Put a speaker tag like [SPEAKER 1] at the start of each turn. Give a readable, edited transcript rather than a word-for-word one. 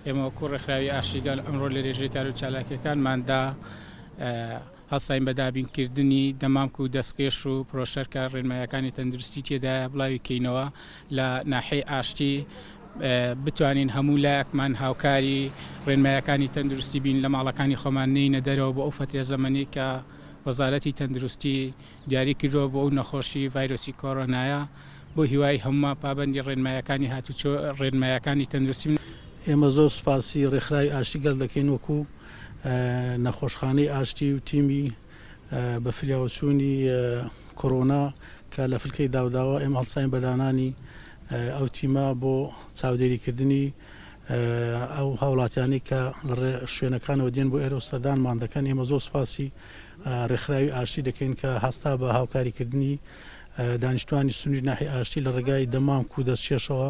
[SPEAKER 1] ئێمە وەکو ڕێکخراوی ئاشتیگەل ئەمڕۆ لە رێژەی کار و چالاکیەکانماندا هەڵساین بەدابینکردنی دەمامک و دەستکێش و پرۆشەرکە ڕێنمایەکانی تەندروستی تێدایە بڵاوی کەینەوە لە ناحەی ئاشتی بتوانین هەموو لایەکمان هاوکاری ڕێنمایەکانی تەندروستی بین لە ماڵەکانی خۆمان نینە دەرەوە بۆ ئەو فترە زەمەنی کە وەزارەتی تەندروستی دیاری کردووە بۆ ئەو نەخۆشی ڤایرۆسی کۆڕۆنایە بۆ هیوای هەموو پابەندی ڕێنمایەکانی هاتوچۆ ڕێنمایەکانی تەندروستی.
[SPEAKER 2] ئێمە زۆر سوپاسی ڕێکخراوی ئاشتیگەل دەکەین وەکو نەخۆشخانەی ئاشتی و تیمی بە فریاوەچوونی کۆڕۆنا کە لە فلکەی داوداوە ئێمە هەڵساین بەدانانی ئەو تیمە بۆ چاودێریکردنی ئەو هاوڵاتیانی کە لە شوێنەکانەوە دێن بۆ ئێرۆسەردانمان دەکەن. ئێمە زۆر سوپاسی ڕێکخراوی ئاشتی دەکەین کە هەستا بە هاوکاریکردنی دانیشتوانی سنووری ناحی ئاشتی لە ڕێگای دەمامک و دەستکێشەوە